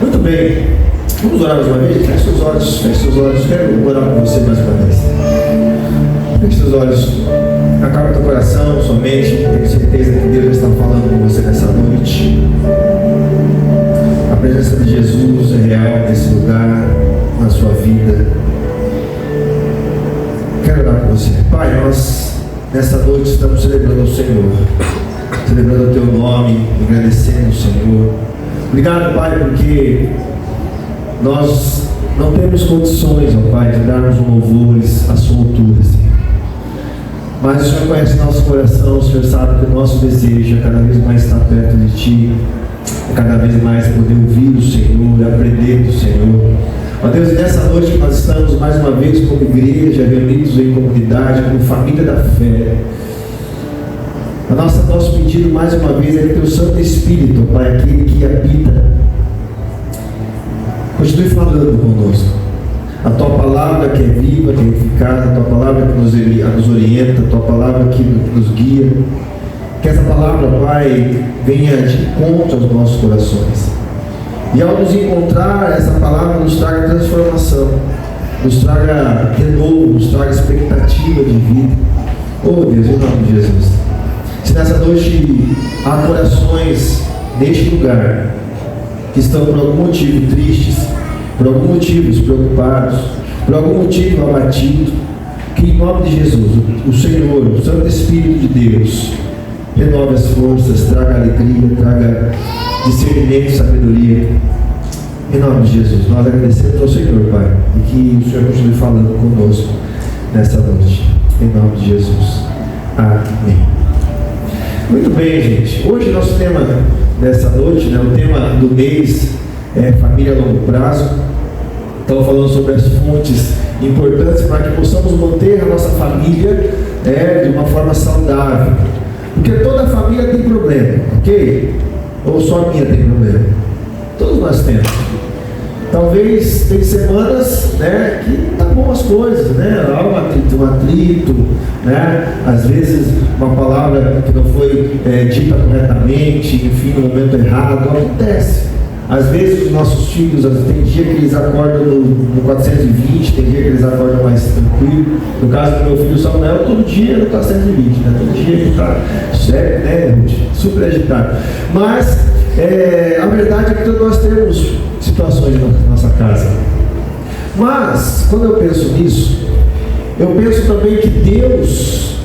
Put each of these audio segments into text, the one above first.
Muito bem, vamos orar mais uma vez? Feche seus olhos, quero orar com você mais uma vez. Feche seus olhos, acalma teu coração, sua mente, tenho certeza que Deus já está falando com você nessa noite. A presença de Jesus é real nesse lugar, na sua vida. Quero orar com você. Pai, nós nessa noite estamos celebrando o Senhor, celebrando o teu nome, agradecendo o Senhor. Obrigado, Pai, porque nós não temos condições, ó Pai, de darmos louvores à sua altura, Senhor. Mas o Senhor conhece nosso coração, o Senhor sabe que o nosso desejo é cada vez mais estar perto de Ti, é cada vez mais poder ouvir o Senhor, aprender do Senhor. Ó Deus, e nessa noite que nós estamos mais uma vez como igreja, reunidos em comunidade, como família da fé, nosso pedido mais uma vez é que Teu Santo Espírito, Pai, aquele que habita, continue falando conosco. A Tua palavra que é viva, que é eficaz, a Tua palavra que nos orienta, a Tua palavra que nos guia. Que essa palavra, Pai, venha de encontro aos nossos corações. E ao nos encontrar, essa palavra nos traga transformação, nos traga renovo, nos traga expectativa de vida. Oh Deus, em nome de Jesus. Se nessa noite há corações neste lugar que estão por algum motivo tristes, por algum motivo preocupados, por algum motivo abatidos, que em nome de Jesus, o Senhor, o Santo Espírito de Deus, renove as forças, traga alegria, traga discernimento e sabedoria. Em nome de Jesus, nós agradecemos ao Senhor, Pai, e que o Senhor continue falando conosco nessa noite. Em nome de Jesus. Amém. Muito bem, gente. Hoje nosso tema dessa noite, o tema do mês é família a longo prazo. Estamos falando sobre as fontes importantes para que possamos manter a nossa família de uma forma saudável. Porque toda família tem problema, ok? Ou só a minha tem problema? Todos nós temos. Talvez tem semanas que tá bom as coisas, há um atrito, às vezes uma palavra que não foi dita corretamente, enfim, no momento errado, acontece. Às vezes os nossos filhos, tem dia que eles acordam no 420, tem dia que eles acordam mais tranquilo. No caso do meu filho Samuel, todo dia no 420, todo dia ele está sério, super agitado. Mas a verdade é que todos nós temos situações na nossa casa. Mas, quando eu penso nisso, eu penso também que Deus,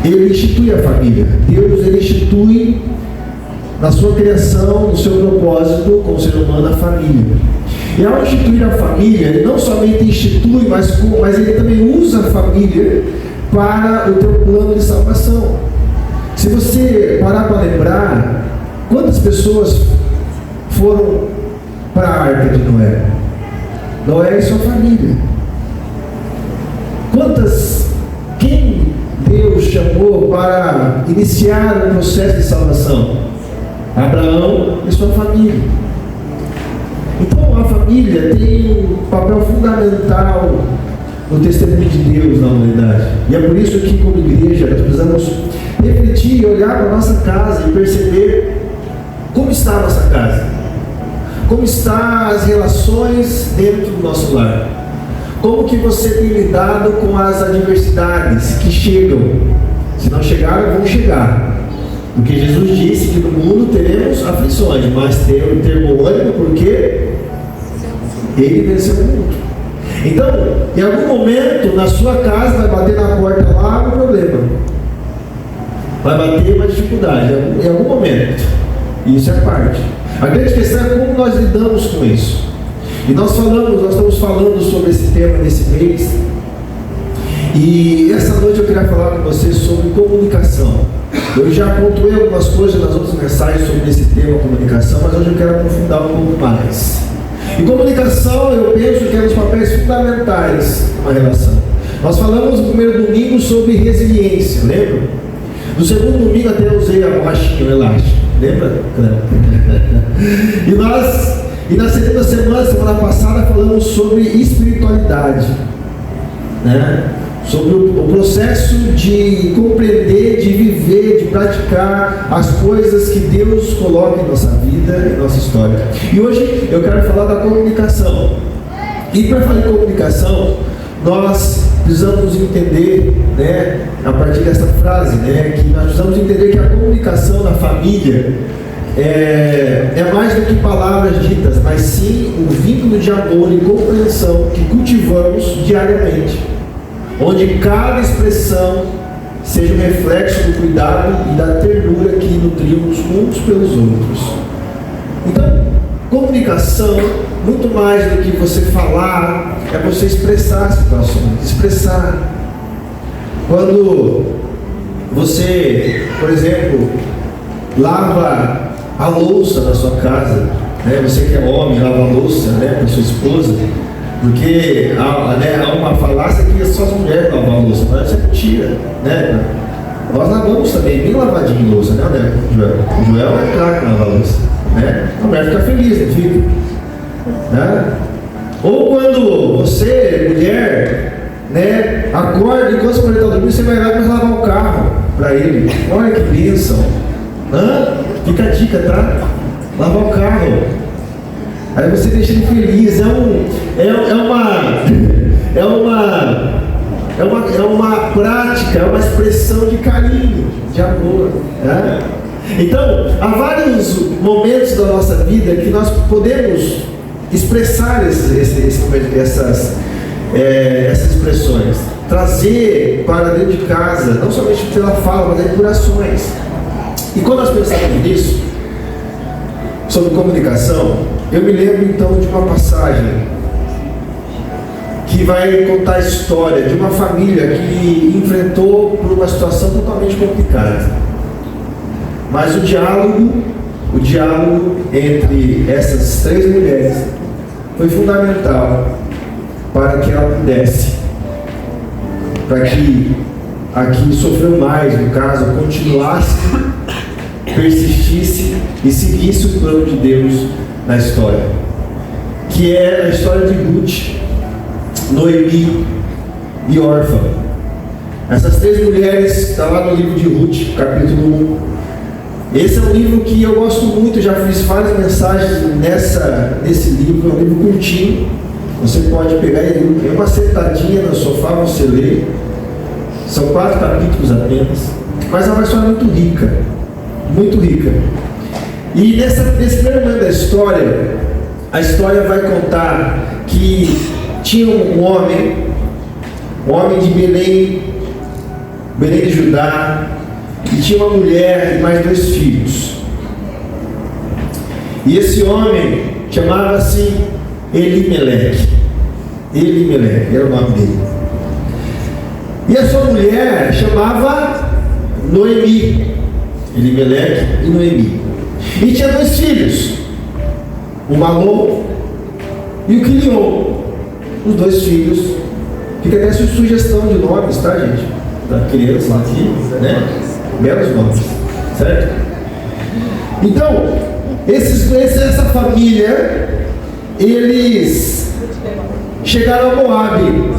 Ele institui a família. Deus, Ele institui na sua criação, no seu propósito com o ser humano, a família. E ao instituir a família, Ele não somente institui, mas Ele também usa a família para o teu plano de salvação. Se você parar para lembrar, quantas pessoas foram para a arca de Noé? Noé e sua família. Quem Deus chamou para iniciar o processo de salvação? Abraão e sua família. Então a família tem um papel fundamental no testemunho de Deus na humanidade. E é por isso que, como igreja, nós precisamos refletir e olhar para a nossa casa e perceber como está a nossa casa, como estão as relações dentro do nosso lar, como que você tem lidado com as adversidades que chegam. Se não chegaram, vão chegar, porque Jesus disse que no mundo teremos aflições, mas ter bom ânimo, porque Ele venceu o mundo. Então, em algum momento na sua casa vai bater na porta lá um problema, vai bater uma dificuldade em algum momento. Isso é parte. A grande questão é como nós lidamos com isso. E nós estamos falando sobre esse tema nesse mês. E essa noite eu queria falar com vocês sobre comunicação. Eu já pontuei algumas coisas nas outras mensagens sobre esse tema, comunicação, mas hoje eu quero aprofundar um pouco mais. E comunicação, eu penso que é um dos papéis fundamentais numa relação. Nós falamos no primeiro domingo sobre resiliência, lembra? No segundo domingo até eu usei a borrachinha, o elástico, lembra? E na semana passada, falamos sobre espiritualidade, sobre o processo de compreender, de viver, de praticar as coisas que Deus coloca em nossa vida, em nossa história. E hoje eu quero falar da comunicação. E para falar de comunicação, nós precisamos entender, né, a partir dessa frase, né, que nós precisamos entender que a comunicação na família é mais do que palavras ditas, mas sim um vínculo de amor e compreensão que cultivamos diariamente, onde cada expressão seja um reflexo do cuidado e da ternura que nutrimos uns pelos outros. Então, comunicação, muito mais do que você falar, é você expressar situações, expressar. Quando você, por exemplo, lava a louça na sua casa, né? Você que é homem, lava a louça, né, para sua esposa, porque há uma falácia que só as mulheres lavam a louça, mas isso é mentira, né? Nós lavamos também, bem lavadinho de louça, né, Joel? O Joel é craque na lavar louça, né? A mulher fica feliz, não fica? Né? Ou quando você, mulher, né, acorda e quando você está dormindo, você vai lá para lavar o carro para ele. Olha que bênção! Fica a dica, tá? Lavar o carro. Aí você deixa ele feliz. É uma prática, é uma expressão de carinho, de amor. Né? Então, há vários momentos da nossa vida que nós podemos expressar essas expressões, trazer para dentro de casa, não somente pela fala, mas por ações. E quando nós pensamos nisso, sobre comunicação, eu me lembro então de uma passagem que vai contar a história de uma família que enfrentou por uma situação totalmente complicada. Mas o diálogo entre essas três mulheres foi fundamental para que ela pudesse, para que a que sofreu mais, no caso, continuasse, persistisse e seguisse o plano de Deus na história, que é a história de Ruth, Noemi e Orfa. Essas três mulheres estão lá no livro de Ruth, capítulo 1. Esse é um livro que eu gosto muito, já fiz várias mensagens nesse livro. É um livro curtinho, você pode pegar ele, é uma sentadinha no sofá, você lê. São 4 capítulos apenas, mas é uma história muito rica, muito rica. E nesse primeiro momento da história, a história vai contar que tinha um homem de Belém de Judá, e tinha uma mulher e mais 2 filhos. E esse homem chamava-se Elimeleque. Elimeleque era o nome dele. E a sua mulher chamava Noemi. Elimeleque e Noemi. E tinha 2 filhos, o Malom e o Quilion. Os 2 filhos. Fica até sugestão de nomes, tá, gente? Da criança aqui, né? Belos nomes, certo? Então, essa família, eles chegaram a Moabe.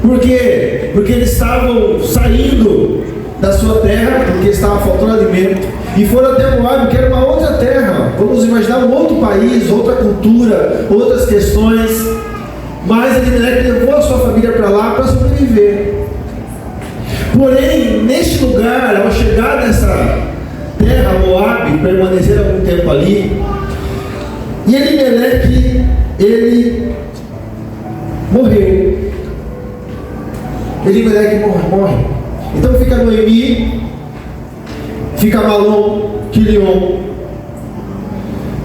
Por quê? Porque eles estavam saindo da sua terra, porque estava faltando alimento, e foram até Moabe, que era uma outra terra. Vamos imaginar um outro país, outra cultura, outras questões. Mas Elimelec levou a sua família para lá para sobreviver. Porém, neste lugar, ao chegar nessa terra, Moabe, permanecer algum tempo ali, e Elimelec, ele morreu. Elimelec morre. Então fica Noemi, fica Malom, Quilion.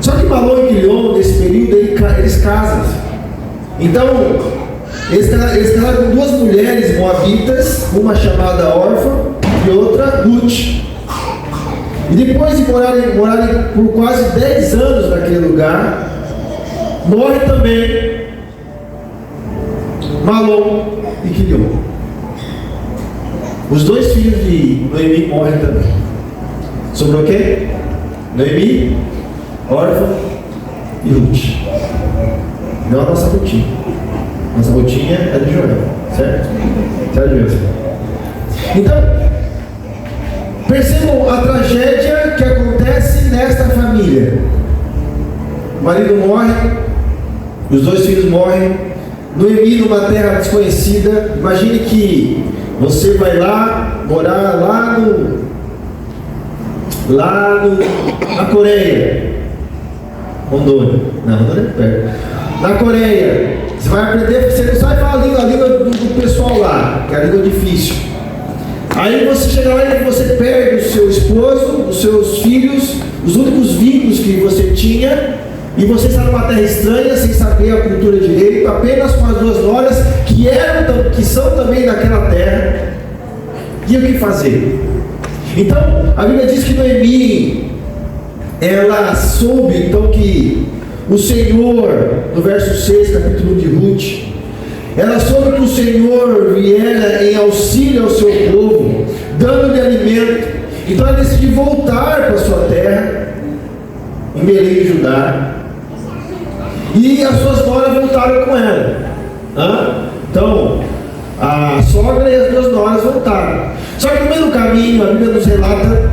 Só que Malom e Quilion, nesse período, eles casam. Então, eles casaram com 2 mulheres moabitas, uma chamada Orfa e outra Ruth. E depois de morarem por quase 10 anos naquele lugar, morre também Malom e Quilion. Os 2 filhos de Noemi morrem também. Sobrou quem? Noemi, Orfa e Ruth. Não a nossa rotina. Nossa rotina é de Joel, certo? sério mesmo. Então, percebam a tragédia que acontece nesta família. O marido morre, os 2 filhos morrem, Noemi numa terra desconhecida. Imagine que você vai lá, morar na Coreia, Rondônia, não, Rondônia é perto. Na Coreia, você vai aprender, você não sabe falar a língua do pessoal lá, que é a língua difícil. Aí você chega lá e você perde o seu esposo, os seus filhos, os únicos vínculos que você tinha, e você está numa terra estranha, sem saber a cultura direito, apenas com as 2 noras que são também daquela terra. E o que fazer? Então, a Bíblia diz que Noemi, ela soube então que o Senhor, no verso 6, capítulo 1 de Ruth, ela soube que o Senhor viera em auxílio ao seu povo, dando-lhe alimento. Então ela decidiu voltar para a sua terra, em Belém, Judá, e as suas noras voltaram com ela. Então, a sogra e as 2 noras voltaram. Só que no meio do caminho, a Bíblia nos relata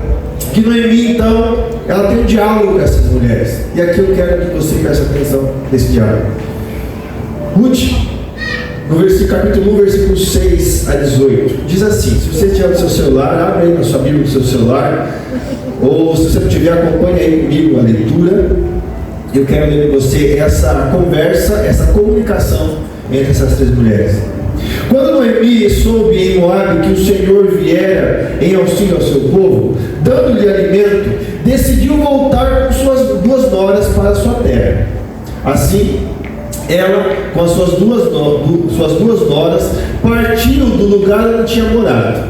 que Noemi, então, ela tem um diálogo com essas mulheres. E aqui eu quero que você preste atenção nesse diálogo. Ruth, no capítulo 1, versículo 6 a 18, diz assim: se você tiver no seu celular, abre aí na sua Bíblia no seu celular, ou se você não tiver, acompanhe aí comigo a leitura. Eu quero ler com você essa conversa, essa comunicação entre essas 3 mulheres. Quando Noemi soube em Moabe que o Senhor viera em auxílio ao seu povo, dando-lhe alimento, decidiu voltar com suas 2 noras para a sua terra. Assim, ela, com as suas duas noras, partiu do lugar onde tinha morado.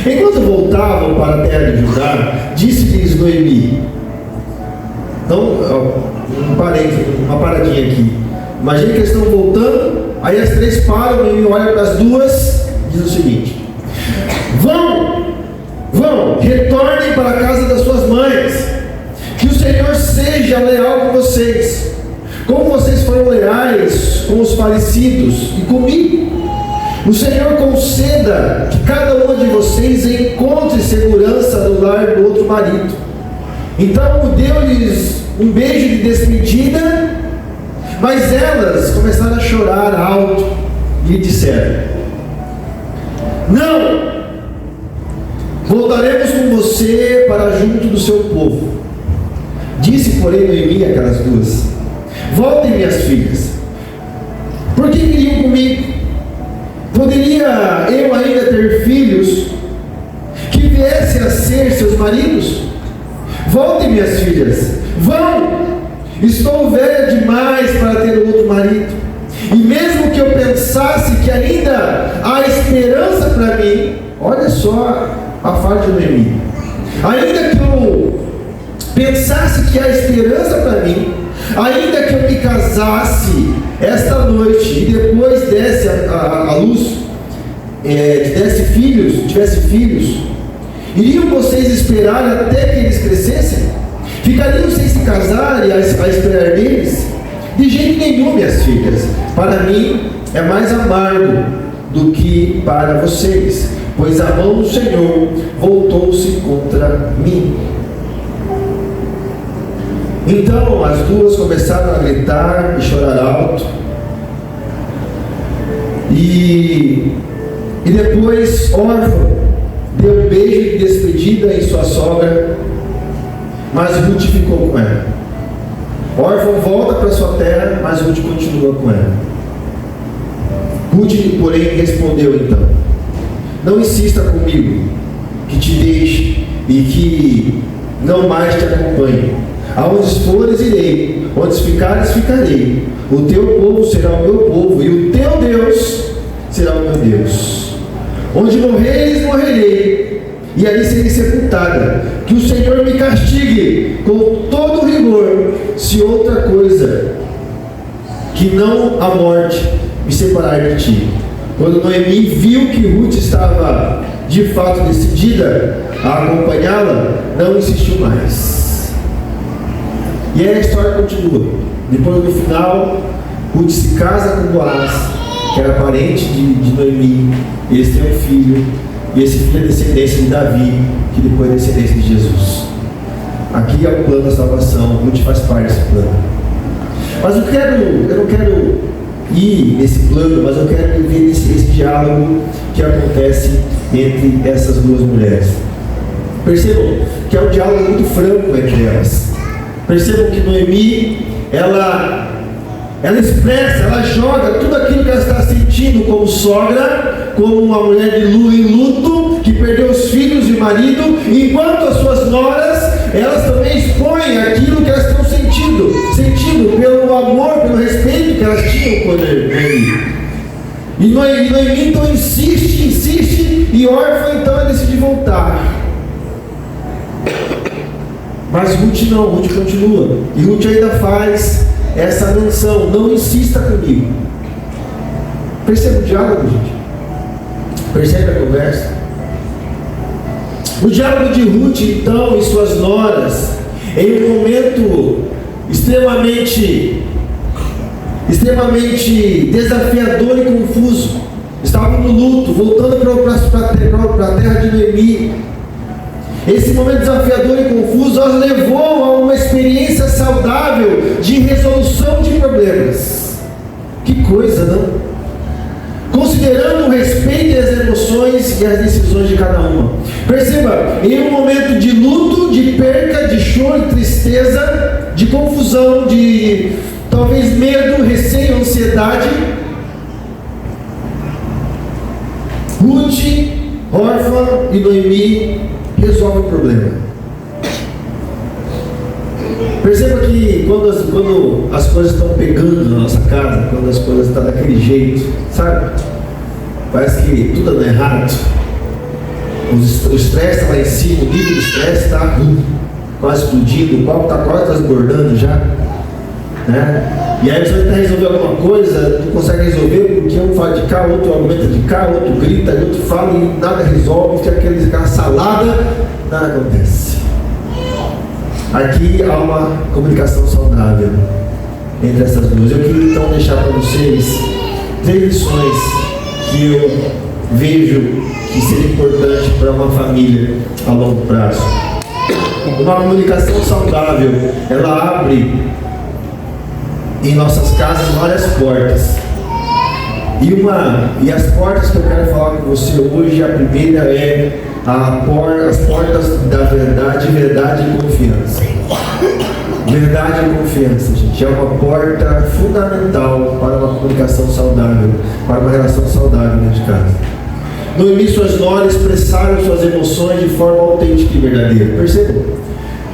Enquanto voltavam para a terra de Judá, disse-lhes Noemi. Então, uma paradinha aqui. Imagina que eles estão voltando, aí as 3 param, Noemi olha para as 2 e diz o seguinte: Vão, retornem para a casa das suas mães, que o Senhor seja leal com vocês, como vocês foram leais com os falecidos e comigo. O Senhor conceda que cada uma de vocês encontre segurança no lar do outro marido. Então deu-lhes um beijo de despedida, mas elas começaram a chorar alto e lhe disseram: não, voltaremos com você para junto do seu povo. Disse, porém, Noemi aquelas 2: voltem, minhas filhas, por que viriam comigo? Poderia eu ainda ter filhos que viessem a ser seus maridos? Voltem, minhas filhas, vão! Estou velha demais para ter outro marido. E mesmo que eu pensasse que ainda há esperança para mim, olha só a fala de Noemi. Ainda que eu pensasse que há esperança para mim, ainda que eu me casasse esta noite e depois desse a luz, tivesse filhos, iriam vocês esperar até que eles crescessem? Ficariam sem se casar e a esperar deles? De jeito nenhum, minhas filhas. Para mim é mais amargo do que para vocês, pois a mão do Senhor voltou-se contra mim. Então as 2 começaram a gritar e chorar alto. E depois órfão deu um beijo de despedida em sua sogra, mas Ruth ficou com ela. Órfão volta para sua terra, mas Ruth continua com ela. Ruth, porém, respondeu então: não insista comigo, que te deixe e que não mais te acompanhe. Aonde fores, irei, onde ficares, ficarei. O teu povo será o meu povo, e o teu Deus será o meu Deus. Onde morreres, morrerei, e ali serei sepultada. Que o Senhor me castigue com todo rigor, se outra coisa que não a morte me separar de ti. Quando Noemi viu que Ruth estava de fato decidida a acompanhá-la, não insistiu mais. E aí a história continua. Depois, no final, Ruth se casa com Boaz, que era parente de Noemi, eles têm um filho, e esse filho é descendência de Davi, que depois é descendência de Jesus. Aqui é o plano da salvação, Ruth faz parte desse plano. Mas eu não quero ir nesse plano, mas eu quero ver esse diálogo que acontece entre essas duas mulheres. Percebam que é um diálogo muito franco entre elas. Percebam que Noemi, ela expressa, ela joga tudo aquilo que ela está sentindo como sogra, como uma mulher de em luto, que perdeu os filhos e o marido, enquanto as suas noras, elas também expõem aquilo que elas estão sentindo pelo amor, pelo respeito que elas tinham por Noemi. E Noemi então insiste, e órfã então ela decide voltar. Mas Ruth não, Ruth continua. E Ruth ainda faz essa menção: não insista comigo. Percebe o diálogo, gente? Percebe a conversa? O diálogo de Ruth, então, e suas noras, em um momento extremamente desafiador e confuso. Estavam no luto, voltando para a terra de Noemi. Esse momento desafiador e confuso as levou a uma experiência saudável de resolução de problemas. Que coisa, não? Considerando o respeito às emoções e as decisões de cada uma. Perceba, em um momento de luto, de perca, de choro, de tristeza, de confusão, de talvez medo, receio, ansiedade, Ruth, órfã e Noemi resolve o problema. Perceba que quando as coisas estão pegando na nossa casa, quando as coisas estão daquele jeito, sabe? Parece que tudo anda errado. O estresse está lá em cima, o nível de estresse está quase explodindo, o copo está quase transbordando já. Né? E aí você vai tentar resolver alguma coisa, não consegue resolver porque um fala de cá, outro argumenta de cá, outro grita, outro fala e nada resolve, fica aquela salada, nada acontece. Aqui há uma comunicação saudável entre essas duas. Eu queria então deixar para vocês 3 lições que eu vejo que seria importante para uma família a longo prazo. Uma comunicação saudável, ela abre em nossas casas várias portas. E as portas que eu quero falar com você hoje, a primeira é as portas da verdade e confiança. Verdade e confiança, gente, é uma porta fundamental para uma comunicação saudável, para uma relação saudável dentro de casa. Noemi e suas noras expressaram suas emoções de forma autêntica e verdadeira. Percebam?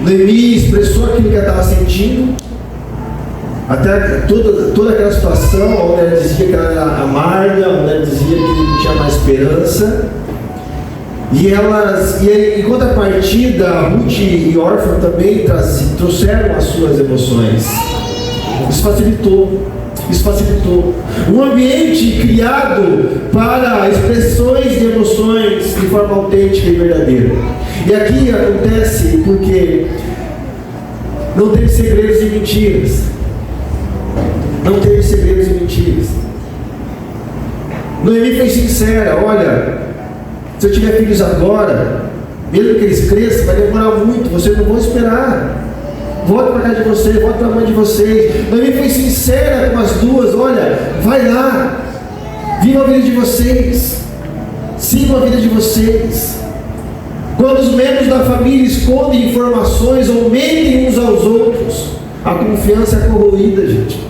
Noemi expressou aquilo que ela estava sentindo, até toda aquela situação onde ela dizia que ela era amarga, onde ela dizia que não tinha mais esperança. E em contrapartida, Ruth e órfã também trouxeram as suas emoções. Isso facilitou. Um ambiente criado para expressões de emoções de forma autêntica e verdadeira. E aqui acontece porque não teve segredos e mentiras. Noemi foi sincera: olha, se eu tiver filhos agora, mesmo que eles cresçam, vai demorar muito, vocês não vão esperar. Volta para casa de vocês, volta para a mãe de vocês. Noemi foi sincera com as duas: olha, vai lá, viva a vida de vocês, sigam a vida de vocês. Quando os membros da família escondem informações ou mentem uns aos outros, a confiança é corroída, gente.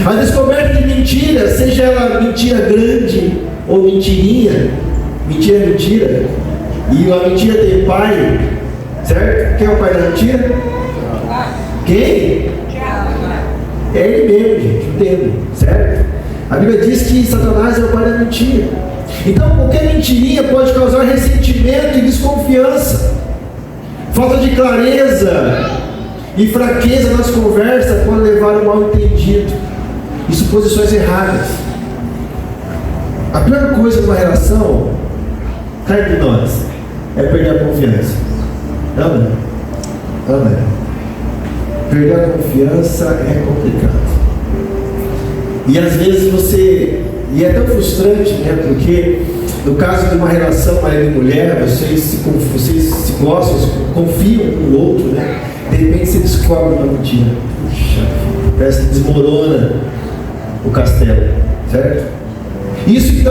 A descoberta de mentira, seja ela mentira grande ou mentirinha, mentira é mentira, e a mentira tem pai, certo? Quem é o pai da mentira? Quem? É ele mesmo, gente, o dedo, certo? A Bíblia diz que Satanás é o pai da mentira. Então qualquer mentirinha pode causar ressentimento e desconfiança, falta de clareza e fraqueza nas conversas pode levar ao mal entendido e suposições erradas. A pior coisa numa relação, cá entre nós, é perder a confiança. Não é? Perder a confiança é complicado. E às vezes e é tão frustrante, né? Porque no caso de uma relação marido e mulher, vocês se gostam, se confiam um no outro, né? De repente você descobre uma mentira. Puxa, parece que desmorona o castelo, certo? Isso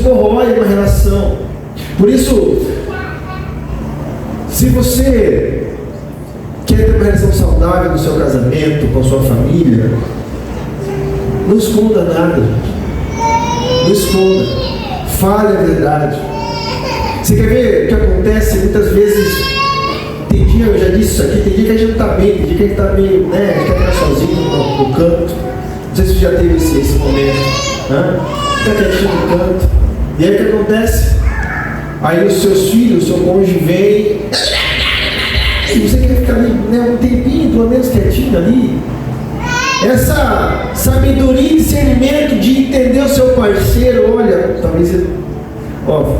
corrói uma relação. Por isso, se você quer ter uma relação saudável no seu casamento, com a sua família, não esconda nada, gente. Não esconda. Fale a verdade. Você quer ver o que acontece? Muitas vezes, tem dia, eu já disse isso aqui, tem dia que a gente não está bem, tem dia que a gente está meio, né? A gente quer ficar sozinho no canto. Não sei se você já teve esse momento. Fica quietinho no canto. E aí o que acontece? Aí os seus filhos, o seu cônjuge vem. E você quer ficar ali, né, um tempinho, pelo menos quietinho ali. Essa sabedoria e discernimento de entender o seu parceiro, olha, talvez ele. Ó.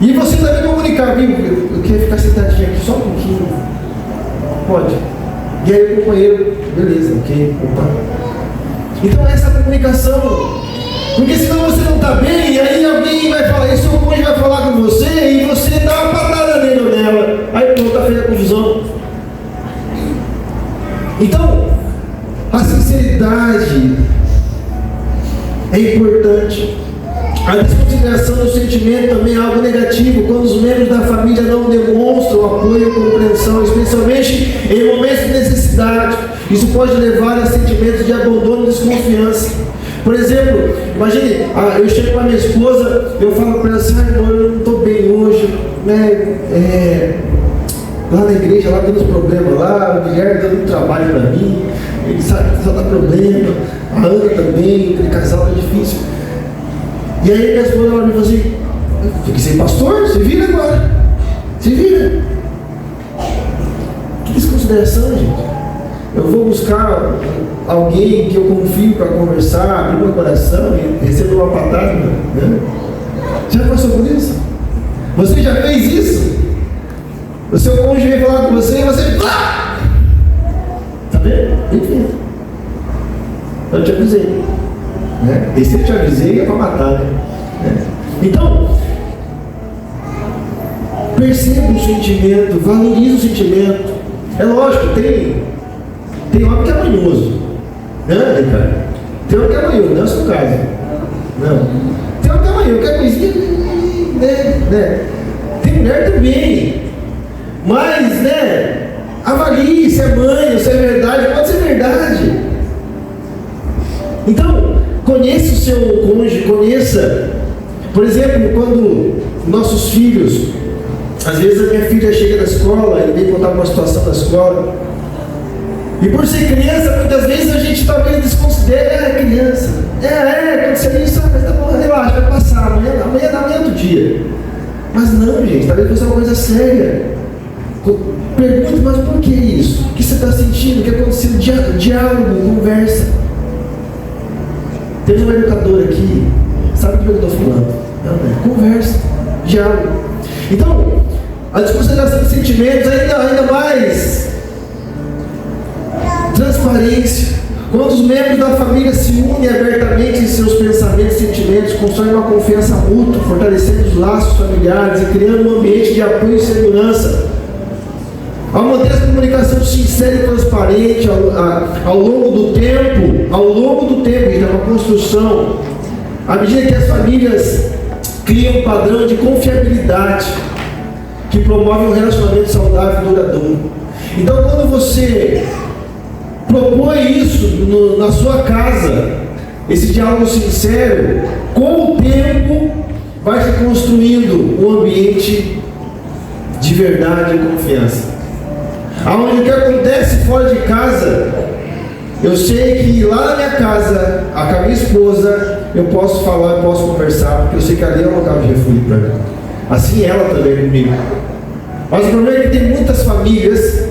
E você também comunicar, viu? Eu queria ficar sentadinho aqui só um pouquinho. Pode. E aí o companheiro, beleza, ok, opa. Então essa comunicação. Porque senão você não está bem, e aí alguém vai falar, e seu cônjuge vai falar com você, e você dá uma patada nele ou nela. Aí pronto, está feita a confusão. Então, a sinceridade é importante. A desconsideração do sentimento também é algo negativo, quando os membros da família não demonstram apoio e compreensão, especialmente em momentos de necessidade. Isso pode levar a sentimentos de abandono e desconfiança. Por exemplo, imagine, eu chego para minha esposa, eu falo para ela assim, amor, eu não estou bem hoje, né? Lá na igreja, lá temos problema lá, o Guilherme dando muito trabalho para mim, ele sabe que só dá problema, a Ana também, aquele casal é difícil. E aí minha esposa ela me falou assim, tem que ser pastor, se vira agora, se vira. Que desconsideração, gente. Eu vou buscar alguém que eu confio para conversar, abrir meu coração e receber uma patada, né? Já passou por isso? Você já fez isso? O seu cônjuge vem falar com você e você... Tá vendo? Enfim. Eu te avisei. Né? E se eu te avisei é para matar, né? Então, perceba o sentimento, valorize o sentimento. É lógico, tem homem que é manhoso, né, Ricardo? Tem homem que é manhoso, não é o seu caso. Não. Tem homem que é manhoso, que é coisinha, né? Tem mulher também. Mas, né, avalie se é manho, se é verdade, pode ser verdade. Então, conheça o seu cônjuge, conheça. Por exemplo, quando nossos filhos, às vezes a minha filha chega da escola e vem contar uma situação da escola. E por ser criança, muitas vezes a gente talvez desconsidere a criança. Aconteceu isso, mas tá bom, relaxa, vai passar, amanhã é outro dia. Mas não, gente, talvez fosse uma coisa séria. Pergunte, mas por que isso? O que você está sentindo? O que aconteceu? Diálogo, conversa. Teve uma educadora aqui, sabe do que eu estou falando? Conversa, diálogo. Então, a desconsideração de sentimentos, ainda mais transparência. Quando os membros da família se unem abertamente em seus pensamentos e sentimentos, constroem uma confiança mútua, fortalecendo os laços familiares e criando um ambiente de apoio e segurança. Ao manter a comunicação sincera e transparente ao longo do tempo, é uma construção, à medida que as famílias criam um padrão de confiabilidade que promove um relacionamento saudável e duradouro. Então, quando você propõe isso na sua casa, esse diálogo sincero, com o tempo vai se construindo um ambiente de verdade e confiança. Aonde o que acontece fora de casa, eu sei que lá na minha casa, com a minha esposa, eu posso falar, eu posso conversar, porque eu sei que ali é um local de refúgio para mim. Assim ela também comigo. Mas o problema é que tem muitas famílias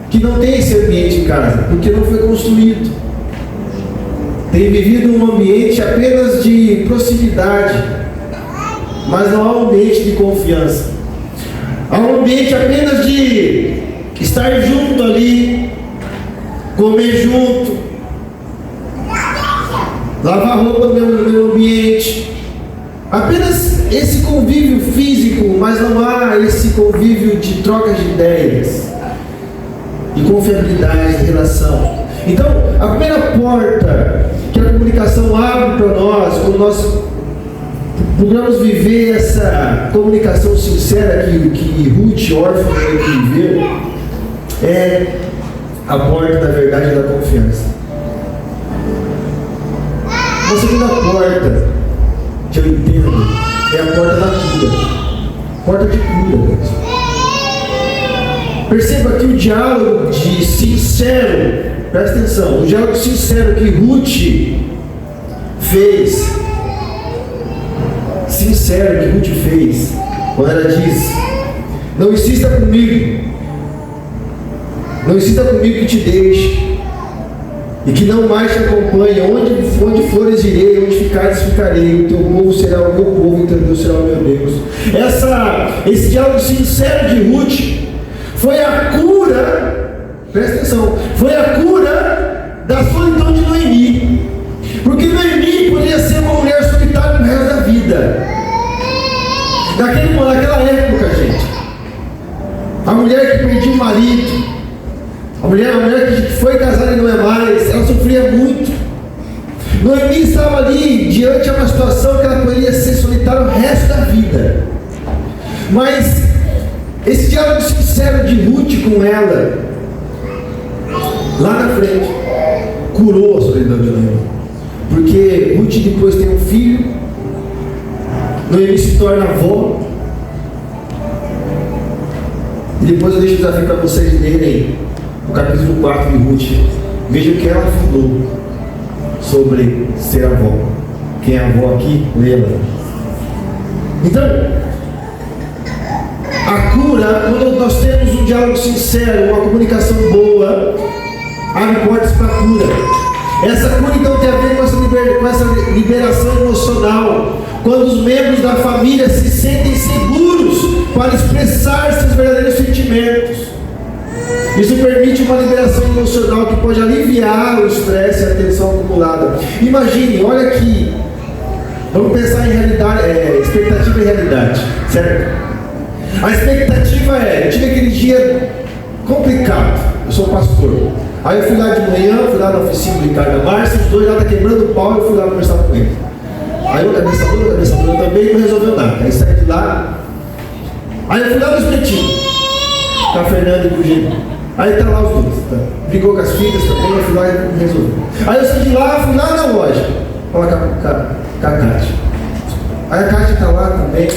que não tem esse ambiente em casa, porque não foi construído. Tem vivido um ambiente apenas de proximidade, mas não há um ambiente de confiança. Há um ambiente apenas de estar junto ali, comer junto, lavar roupa no meu ambiente. Apenas esse convívio físico, mas não há esse convívio de trocas de ideias, de confiabilidade, de relação. Então, a primeira porta que a comunicação abre para nós, quando nós procuramos viver essa comunicação sincera que Ruth, órfã, viveu, é a porta da verdade e da confiança. Uma segunda porta que eu entendo é a porta da cura. Porta de cura. Perceba que o diálogo de sincero, presta atenção, o diálogo sincero que Ruth fez, quando ela diz: não insista comigo que te deixe, e que não mais te acompanhe. Onde flores irei, onde ficares ficarei. O teu povo será o meu povo, o teu Deus será o meu Deus. Esse diálogo sincero de Ruth foi a cura, presta atenção, foi a cura da solidão de Noemi. Porque Noemi poderia ser uma mulher solitária no resto da vida. Naquela época, gente, a mulher que perdia o marido, a mulher que foi casada e não é mais, ela sofria muito. Noemi estava ali diante de uma situação que ela poderia ser solitária o resto da vida. Mas esse diálogo sincero de Ruth com ela, lá na frente, curou a solidão de Noemi. Porque Ruth depois tem um filho, Noemi se torna avó. E depois eu deixo o desafio para vocês lerem o capítulo 4 de Ruth. Veja o que ela falou sobre ser avó. Quem é avó aqui, lembra. Então, a cura, quando nós temos um diálogo sincero, uma comunicação boa, abre portas para a cura. Essa cura então tem a ver com essa liberação emocional. Quando os membros da família se sentem seguros para expressar seus verdadeiros sentimentos. Isso permite uma liberação emocional que pode aliviar o estresse e a tensão acumulada. Imagine, olha aqui, vamos pensar em realidade, expectativa e realidade, certo? A expectativa eu tive aquele dia complicado, eu sou pastor. Aí eu fui lá de manhã, fui lá na oficina do Ricardo Márcio, os dois lá estão quebrando o pau, eu fui lá conversar com ele. Aí eu cabeça dura também, não resolveu nada. Aí saí de lá, aí eu fui lá no espetinho, com a Fernanda e com o Gino. Aí tá lá os dois, tá? Brigou com as filhas também, eu fui lá e resolvi. Aí eu saí de lá, fui lá na loja, falar com a Kátia. Aí a Kátia tá lá também,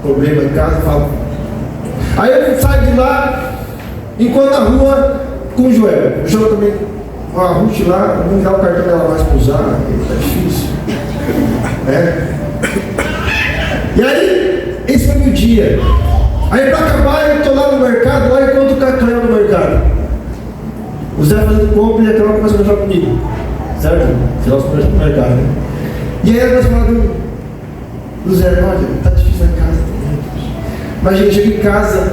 problema em casa, fala. Aí eu saio de lá, enquanto na rua, com o Joel. O Joel também, a Ruth lá, vamos dar o cartão dela mais para usar, tá difícil. E aí, esse foi o meu dia. Aí para acabar, eu estou lá no mercado, lá enquanto o Cacau no mercado. O Zé fazendo compra e a Cacau começa a conversar comigo. Certo? Sei lá, os conversam no mercado. Né? E aí ela começa a falar do Zé, olha, tá difícil na casa. Imagina, eu chego em casa,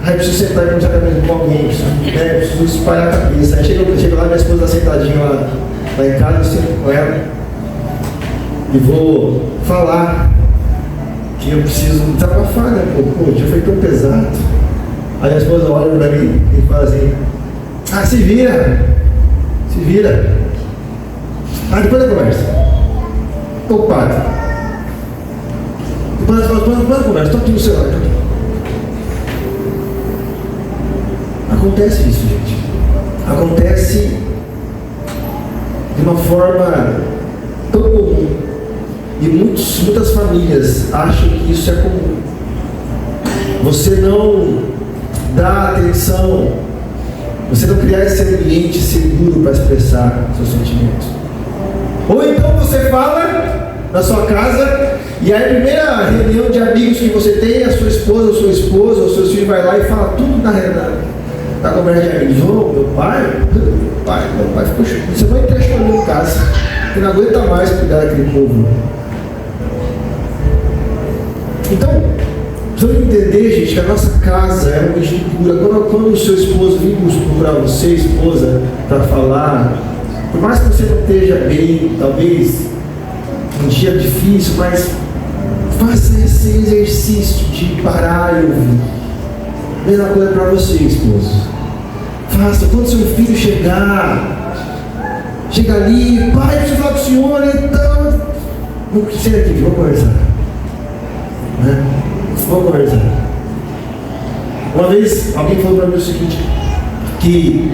aí preciso sentar e conversar com alguém, preciso espalhar a cabeça. Aí chego lá, minha esposa está sentadinha lá em casa, eu sento com ela e vou falar que eu preciso desabafar, né? Pô, o dia foi tão pesado. Aí a esposa olha para mim e fala assim: ah, se vira. Ah, depois da conversa. Tô ocupado. Depois da conversa, tô aqui no celular. Acontece isso, gente. Acontece de uma forma tão comum. E muitas famílias acham que isso é comum. Você não dá atenção, você não criar esse ambiente seguro para expressar seus sentimentos. Ou então você fala na sua casa, e aí a primeira reunião de amigos que você tem, a sua esposa, ou seu esposo, ou seus filhos vai lá e fala tudo na conversa de amigos. Oh, meu pai ficou chorando. Você vai ter chorando em casa, porque não aguenta mais cuidar daquele povo. Então, Então entender, gente, que a nossa casa é um ambiente de cura. Quando o seu esposo vir procurar você, esposa, para falar, por mais que você não esteja bem, talvez um dia difícil, mas faça esse exercício de parar e ouvir. Mesma coisa para você, esposo. Faça, quando seu filho chega ali, pai, eu preciso falar com o senhor, então. Vamos ser aqui, vamos conversar. Né? Vamos conversar. Uma vez alguém falou para mim o seguinte, que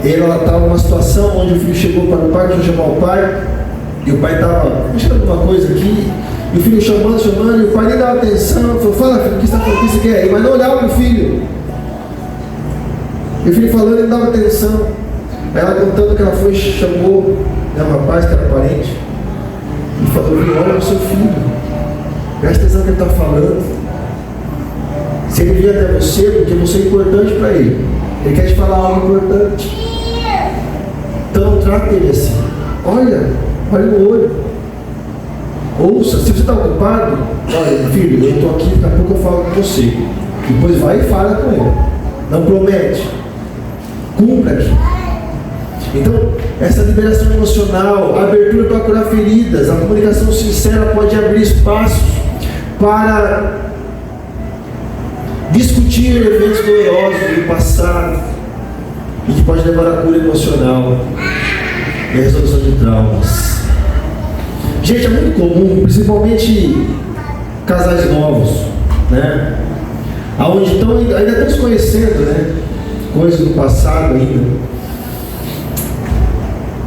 ela estava numa situação onde o filho chegou para o pai, que chamar o pai, e o pai estava mexendo alguma coisa aqui, e o filho chamando, e o pai nem dava atenção, falou, fala filho, o que você está falando, o que você quer? Mas não olhava para o filho. E o filho falando, ele não dava atenção. Aí ela contando que ela foi, chamou um rapaz que era parente, e falou, olha o seu filho, presta atenção no que ele está falando. Se ele vier até você, porque você é importante para ele. Ele quer te falar algo importante. Então trata ele assim. Olha no olho. Ouça, se você está ocupado, olha, filho, eu estou aqui, daqui a pouco eu falo com você. Depois vai e fala com ele. Não promete. Cumpra aqui. Então, essa liberação emocional, a abertura para curar feridas, a comunicação sincera pode abrir espaços para discutir eventos dolorosos do passado e que pode levar à cura emocional e à resolução de traumas. Gente, é muito comum, principalmente casais novos, né? Onde ainda estão se conhecendo, né? Coisas do passado ainda.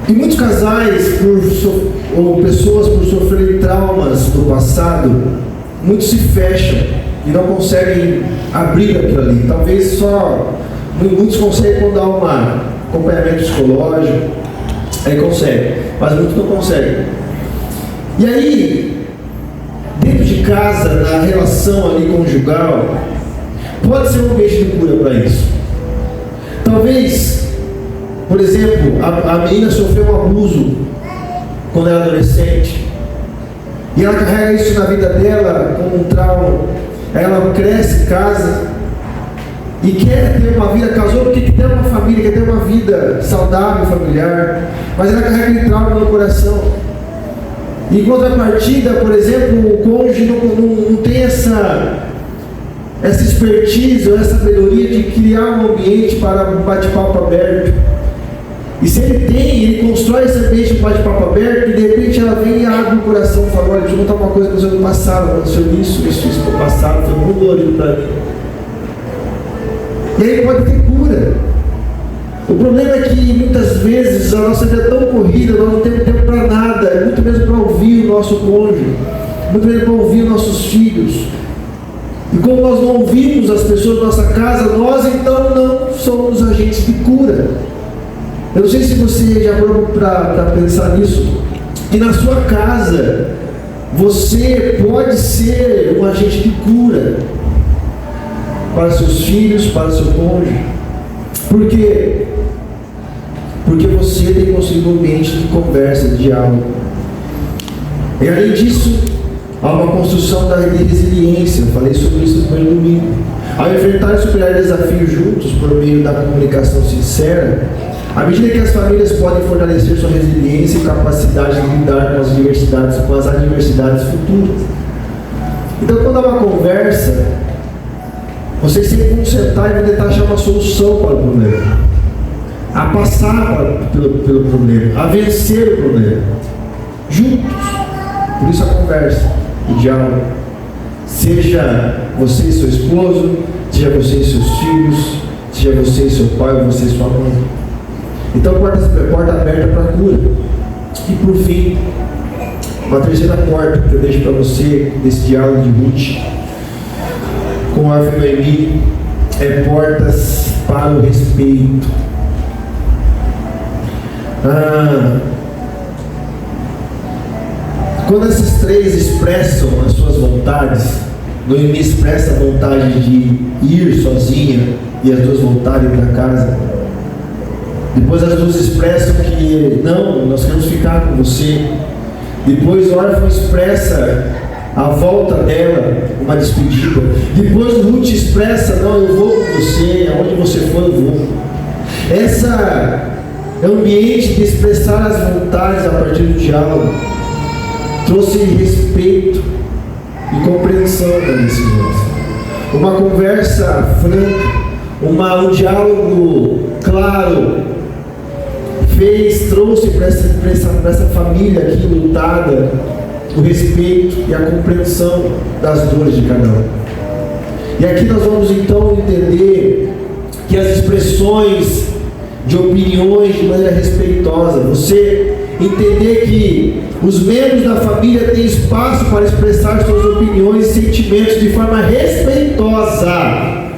E muitos casais, ou pessoas por sofrerem traumas do passado, muitos se fecham e não conseguem abrir aquilo ali. Talvez muitos conseguem dar um acompanhamento psicológico, aí conseguem, mas muitos não conseguem. E aí, dentro de casa, na relação ali conjugal, pode ser um ambiente de cura para isso. Talvez, por exemplo, a menina sofreu um abuso quando era adolescente, e ela carrega isso na vida dela como um trauma. Ela cresce em casa e quer ter uma vida, casou porque quer ter uma família, quer ter uma vida saudável, familiar, mas ela carrega aquele trauma no coração. E em contrapartida, por exemplo, o cônjuge não tem essa expertise ou essa sabedoria de criar um ambiente para um bate-papo aberto. E se ele constrói esse ambiente de bate-papo aberto, e de repente ela vem e abre o coração e fala, olha, deixa eu contar uma coisa que aconteceu no passado, aconteceu isso no passado, foi muito dolorido para mim. E aí pode ter cura. O problema é que muitas vezes a nossa vida é tão corrida, nós não temos tempo para nada, muito menos para ouvir o nosso cônjuge, muito menos para ouvir os nossos filhos. E como nós não ouvimos as pessoas da nossa casa, nós então não somos agentes de cura. Eu não sei se você já parou para pensar nisso, que na sua casa você pode ser um agente de cura para seus filhos, para seu cônjuge. Por quê? Porque você tem construído um ambiente de conversa, de diálogo. E além disso, há uma construção da resiliência. Eu falei sobre isso no primeiro domingo. Ao enfrentar e superar desafios juntos por meio da comunicação sincera, à medida que as famílias podem fortalecer sua resiliência e capacidade de lidar com as adversidades futuras. Então, quando há uma conversa, vocês sempre vão sentar e vão tentar achar uma solução para o problema, a passar pelo problema, a vencer o problema, juntos. Por isso a conversa, o diálogo. Seja você e seu esposo, seja você e seus filhos, seja você e seu pai, ou você e sua mãe. Então, porta aberta para a cura. E por fim, uma terceira porta que eu deixo para você, desse diálogo de Ruth com a Noemi, é portas para o respeito. Quando essas três expressam as suas vontades, Noemi expressa a vontade de ir sozinha e as duas voltarem para casa. Depois as duas expressam que não, nós queremos ficar com você. Depois o órfão expressa a volta dela, uma despedida. Depois Ruth expressa: não, eu vou com você, aonde você for eu vou. Essa ambiente de expressar as vontades a partir do diálogo trouxe respeito e compreensão das decisões. Uma conversa franca, um diálogo claro, trouxe para essa família aqui lutada o respeito e a compreensão das dores de cada um. E aqui nós vamos então entender que as expressões de opiniões de maneira respeitosa, você entender que os membros da família têm espaço para expressar suas opiniões e sentimentos de forma respeitosa.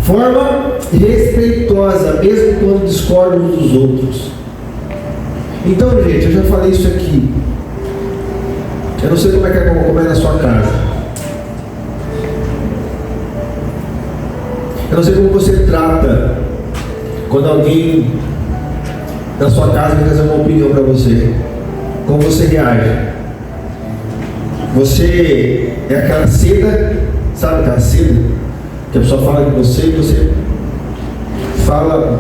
Forma respeitosa, mesmo quando discordam uns dos outros. Então, gente, eu já falei isso aqui. Eu não sei como é na sua casa. Eu não sei como você trata quando alguém na sua casa vem trazer uma opinião para você. Como você reage? Você é aquela seda, sabe aquela seda? Que a pessoa fala com você e você fala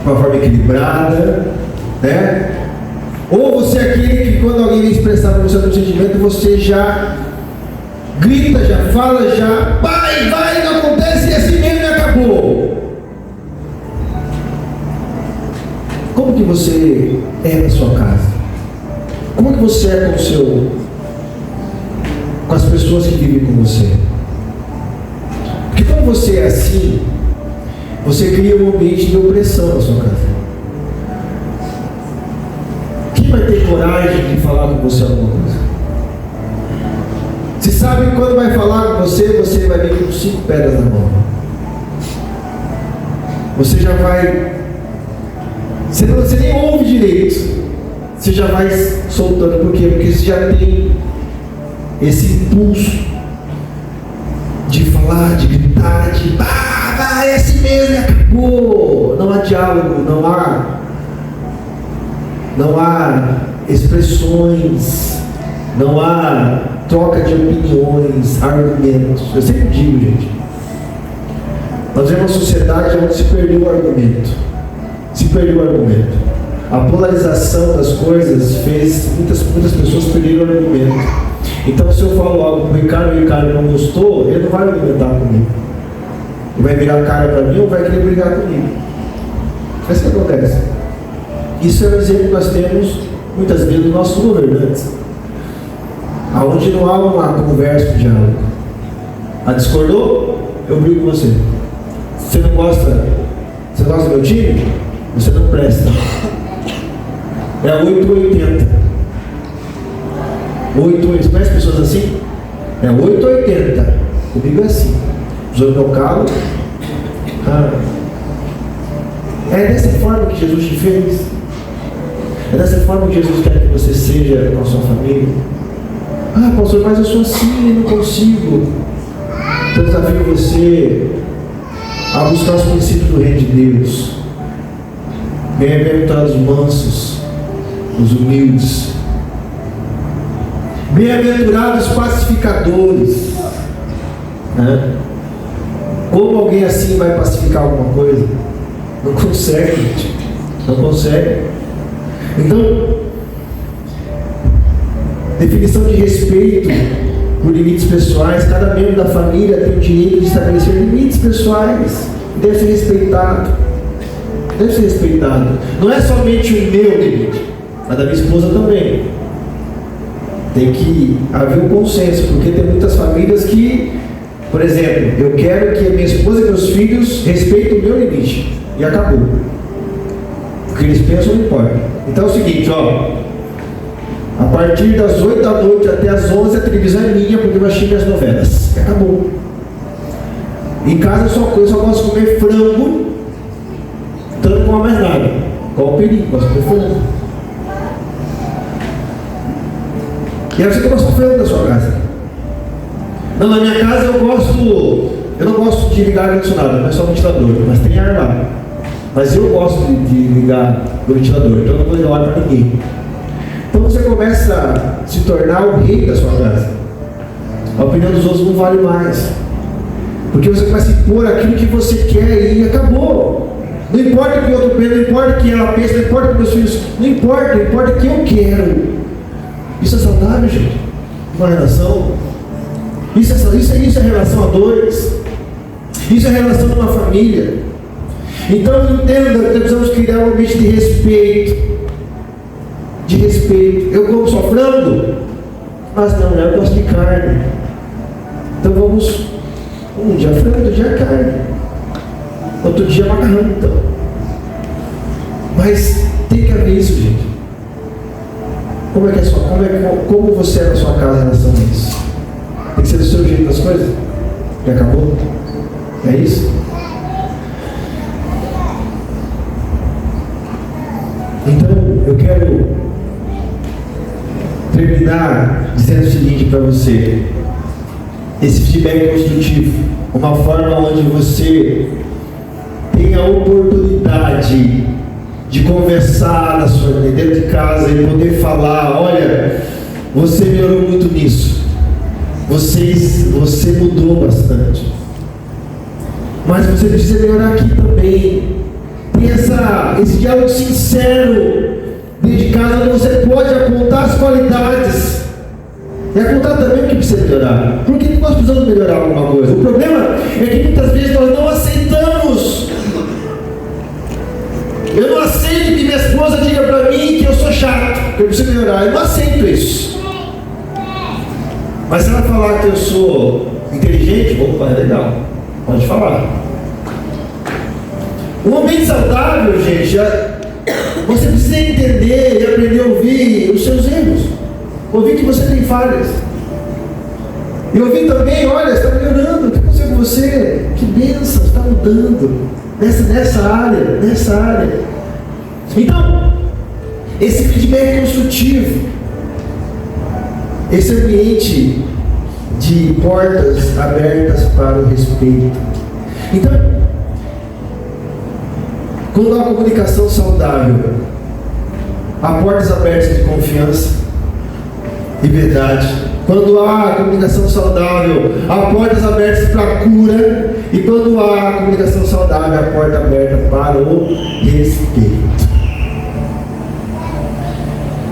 de uma forma equilibrada, né? Ou você é aquele que quando alguém vem expressar para você um sentimento, você já grita, já fala, já vai, não acontece, e assim mesmo e acabou. Como que você é na sua casa? Como que você é com as pessoas que vivem com você? Porque quando você é assim, você cria um ambiente de opressão na sua casa. Quem vai ter coragem de falar com você alguma coisa? Você sabe que quando vai falar com você, você vai vir com 5 pedras na mão. Você já vai... Você nem ouve direito. Você já vai soltando. Por quê? Porque você já tem esse impulso de falar, de gritar, de vai, é assim mesmo, acabou. Não há diálogo, não há expressões, não há troca de opiniões, argumentos. Eu sempre digo, gente, nós vemos uma sociedade onde se perdeu o argumento. A polarização das coisas fez muitas pessoas perderem o argumento. Então, se eu falo algo para o Ricardo não gostou, ele não vai argumentar comigo. Ele vai virar a cara para mim ou vai querer brigar comigo. É isso que acontece. Isso é um exemplo que nós temos muitas vezes dos nossos governantes, aonde não há uma conversa, um diálogo. Discordou? Eu brigo com você. Você não gosta? Você gosta do meu time? Você não presta. É 880. 880. Você conhece pessoas assim? É 880. Comigo é assim. Usando meu calo. É dessa forma que Jesus te fez. É dessa forma que Jesus quer que você seja com a sua família. Pastor, mas eu sou assim e não consigo. Então eu desafio você a buscar os princípios do reino de Deus. Bem-aventurados os mansos, os humildes. Bem-aventurados os pacificadores. Como alguém assim vai pacificar alguma coisa? Não consegue, gente. Não consegue. Então, definição de respeito por limites pessoais. Cada membro da família tem o direito de estabelecer limites pessoais. Deve ser respeitado. Deve ser respeitado. Não é somente o meu limite, mas da minha esposa também. Tem que haver um consenso, porque tem muitas famílias que, por exemplo, eu quero que a minha esposa e meus filhos respeitem o meu limite. E acabou. O que eles pensam não importa. Então é o seguinte, a partir das 8 da noite até as 11 a televisão é minha, porque eu assisti minhas novelas. E acabou. Em casa eu só gosto de comer frango, então não como mais nada. Qual o perigo? Gosto de comer frango. E aí você gosta de frango na sua casa? Não, na minha casa eu não gosto de ligar ar-condicionado, não é só ventilador, mas tem ar lá. Mas eu gosto de ligar o ventilador, então eu não vou ligar o ar para ninguém. Então Então você começa a se tornar o rei da sua casa. A opinião dos outros não vale mais. Porque você começa a impor aquilo que você quer e acabou. Não importa o que o outro pensa, não importa o que ela pensa, não importa o que meus filhos. Não importa o que eu quero. Isso é saudável, gente? Uma relação. Isso é relação a dois. Isso é relação a uma família. Então entenda que precisamos criar um ambiente de respeito. De respeito. Eu como só frango? Mas não, eu gosto de carne. Então vamos, um dia frango, outro dia carne, outro dia macarrão. Então. Mas tem que haver isso, gente. Como você é na sua casa em relação a isso? Tem que ser do seu jeito das coisas? Já acabou? É isso? Então eu quero terminar dizendo o seguinte para você: esse feedback construtivo, uma forma onde você tem a oportunidade de conversar dentro de casa e poder falar: olha, você melhorou muito nisso, você mudou bastante, mas você precisa melhorar aqui também. Tem esse diálogo sincero dentro de casa, onde você pode apontar as qualidades e apontar também o que precisa melhorar. Por que nós precisamos melhorar alguma coisa? O problema é que muitas vezes nós não aceitamos. Eu não aceito que minha esposa diga para mim que eu sou chato, que eu preciso melhorar. Eu não aceito isso. Mas se ela falar que eu sou inteligente, opa, é legal, pode falar. Um ambiente saudável, gente, você precisa entender e aprender a ouvir os seus erros, ouvir que você tem falhas, e ouvir também: olha, está melhorando, o que aconteceu com você? Que bênção, está mudando nessa área. Então, esse feedback construtivo, esse ambiente de portas abertas para o respeito. Então, quando há comunicação saudável, há portas abertas de confiança e verdade. Quando há comunicação saudável, há portas abertas para a cura. E quando há comunicação saudável, há porta aberta para o respeito.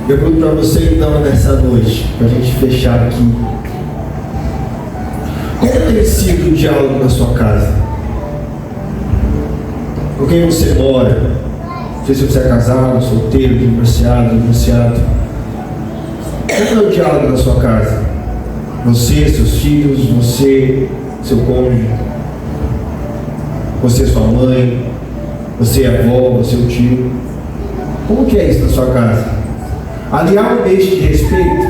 Eu pergunto para você então nessa noite, para a gente fechar aqui: como tem sido o diálogo na sua casa? Com quem você mora? Não sei se você é casado, solteiro, divorciado. Como é o diálogo na sua casa? Você, seus filhos, você, seu cônjuge, você, sua mãe, você, avó, você, o tio. Como que é isso na sua casa? Ali há um ambiente de respeito.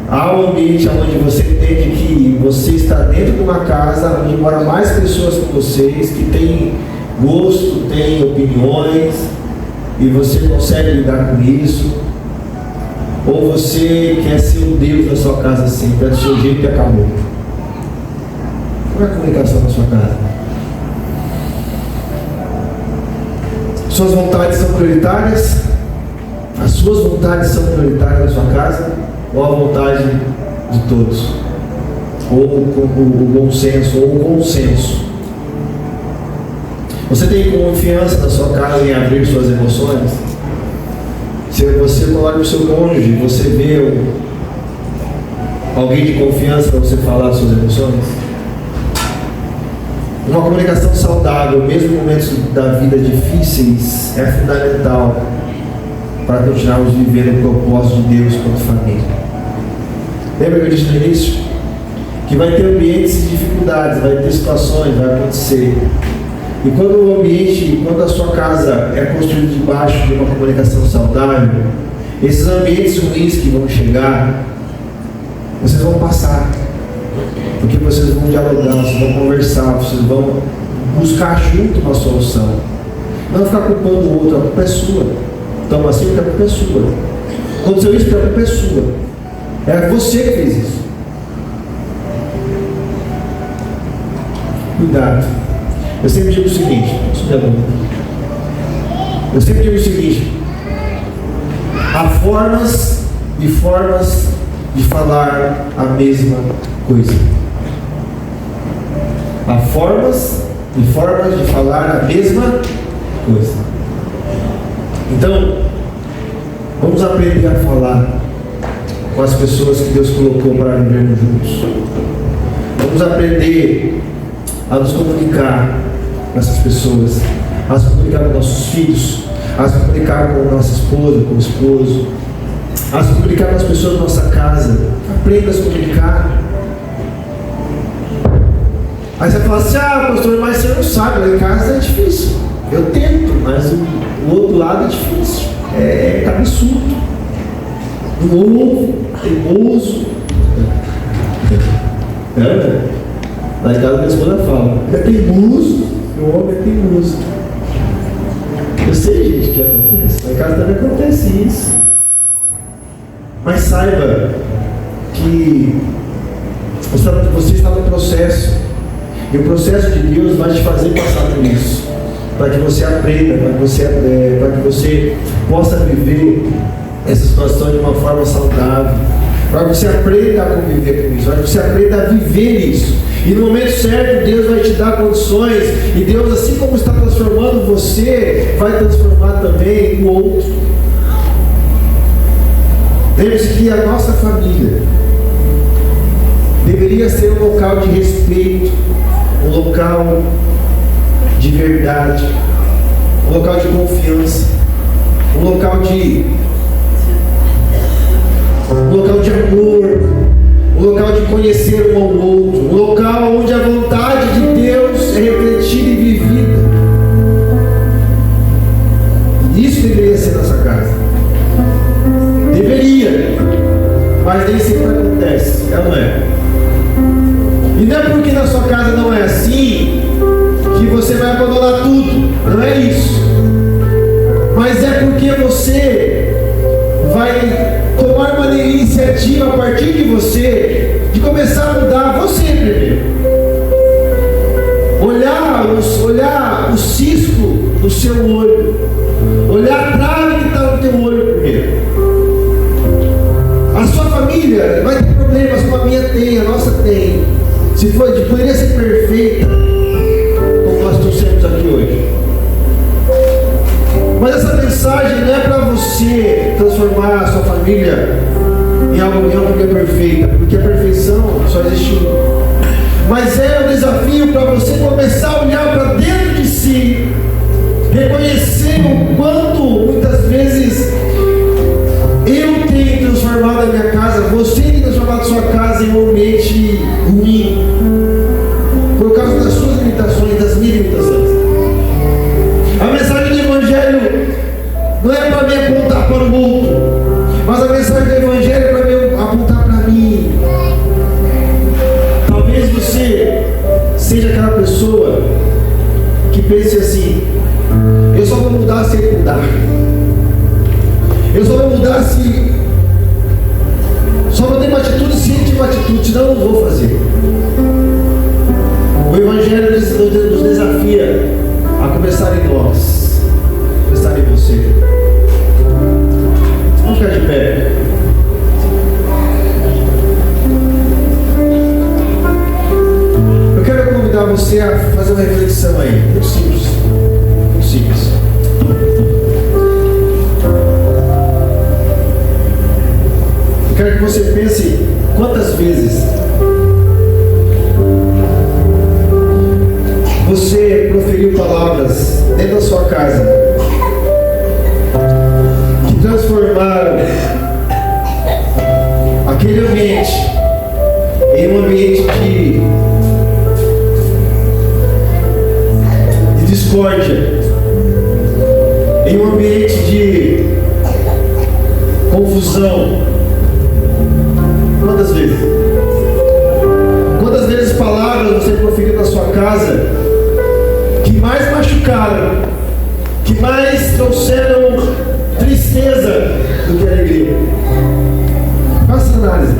Há um ambiente onde você entende que você está dentro de uma casa onde moram mais pessoas com vocês, que tem gosto, tem opiniões, e você consegue lidar com isso? Ou você quer ser o Deus da sua casa sempre, é do seu jeito e acabou? Como é a comunicação na sua casa? Suas vontades são prioritárias? As suas vontades são prioritárias na sua casa? Ou a vontade de todos? Ou o bom senso, ou o consenso? Você tem confiança na sua casa em abrir suas emoções? Se você olha para o seu cônjuge, você vê alguém de confiança para você falar suas emoções? Uma comunicação saudável, mesmo em momentos da vida difíceis, é fundamental para continuarmos vivendo o propósito de Deus como família. Lembra que eu disse no início? Que vai ter ambientes de dificuldades, vai ter situações, vai acontecer. E quando a sua casa é construída debaixo de uma comunicação saudável, esses ambientes ruins que vão chegar, vocês vão passar. Porque vocês vão dialogar, vocês vão conversar, vocês vão buscar junto uma solução. Não ficar culpando o outro, a culpa é sua. Então assim, porque a culpa é sua. Aconteceu isso, porque a culpa é sua. É você que fez isso. Cuidado. Eu sempre digo o seguinte: há formas e formas de falar a mesma coisa. Há formas e formas de falar a mesma coisa. Então, vamos aprender a falar com as pessoas que Deus colocou para vivermos juntos. Vamos aprender a nos comunicar com essas pessoas, a se comunicar com nossos filhos, a se comunicar com nossa esposa, com o esposo, a se comunicar com as pessoas da nossa casa. Aprenda a se comunicar. Aí você fala assim: ah, pastor, mas você não sabe, lá em casa é difícil. Eu tento, mas o outro lado é difícil. É cabeçudo, novo, teimoso. Lá em casa minha esposa fala: é teimoso, meu homem é teimoso. Eu sei, gente, que acontece. Lá em casa também acontece isso. Mas saiba que você está no processo. E o processo de Deus vai te fazer passar por isso, para que você aprenda, para que você possa viver essa situação de uma forma saudável, para que você aprenda a conviver com isso, para que você aprenda a viver isso. E no momento certo, Deus vai te dar condições, e Deus, assim como está transformando você, vai transformar também o outro. Lembre-se que a nossa família deveria ser um local de respeito, um local de verdade, um local de confiança, um local de amor, um local de conhecer um ao outro, um local onde a vontade de Deus é refletida e vivida. Isso deveria ser nossa casa. Deveria, mas nem sempre acontece, não é? E não é porque na sua casa não é assim que você vai abandonar tudo, não é isso. Mas é porque você vai tomar uma iniciativa a partir de você, de começar a mudar você primeiro. Olhar o cisco do seu olho, olhar a trave que está no teu olho primeiro. A sua família vai ter problemas, como a minha tem, a nossa tem. Poderia ser perfeita, como nós trouxemos aqui hoje. Mas essa mensagem não é para você transformar a sua família em algo que é perfeita, porque a perfeição só existe uma. Mas é um desafio para você começar a olhar para dentro de si, reconhecer o quanto muitas vezes eu tenho transformado a minha casa, você tem transformado a sua casa em um ambiente ruim, por causa das suas limitações, das minhas limitações. A mensagem do Evangelho não é para me apontar para o outro, mas a mensagem do Evangelho é para me apontar para mim. Talvez você seja aquela pessoa que pense assim: eu só vou mudar se ele mudar. Eu só vou mudar se... Só vou ter uma atitude se ele tiver uma atitude, senão eu não vou fazer. O Evangelho nos desafia a começar em nós, começar em você. Vamos ficar de pé. Eu quero convidar você a fazer uma reflexão aí, muito simples. Muito simples. Eu quero que você pense quantas vezes você proferiu palavras dentro da sua casa que transformaram aquele ambiente em um ambiente de discórdia, em um ambiente de confusão. Quantas vezes? Quantas vezes palavras você proferiu na sua casa que mais machucaram, que mais trouxeram tristeza do que alegria? Faça análise.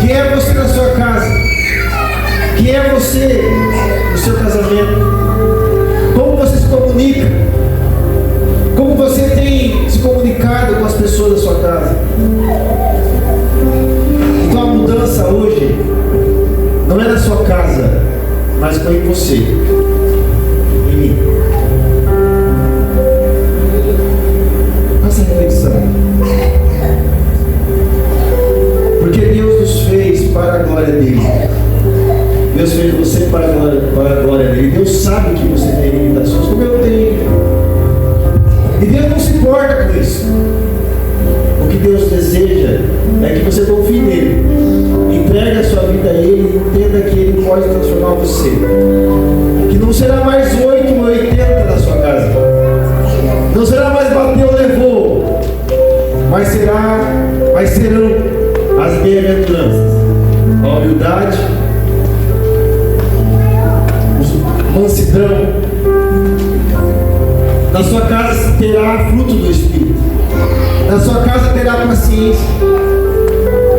Quem é você na sua casa? Quem é você no seu casamento? Como você se comunica? Como você tem se comunicado com as pessoas da sua casa. Então a mudança hoje não é na sua casa, mas foi em você, em mim. Faça a reflexão. Porque Deus nos fez para a glória dele. Deus fez você para a glória dele. Deus sabe que você tem limitações, como eu tenho. E Deus não se importa com isso. O que Deus deseja é que você confie nele, entregue a sua vida a ele e entenda que ele pode transformar você. Que não será mais 8 ou 80 na sua casa, não será mais bateu, levou, mas serão as bem-aventuranças, a humildade, mansidão. Na sua casa terá fruto do Espírito. Na sua casa terá paciência.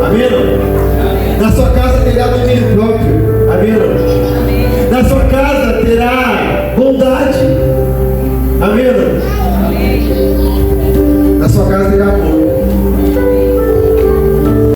Amém? Na sua casa terá domínio próprio. Amém? Na sua casa terá bondade. Amém? Na sua casa terá amor.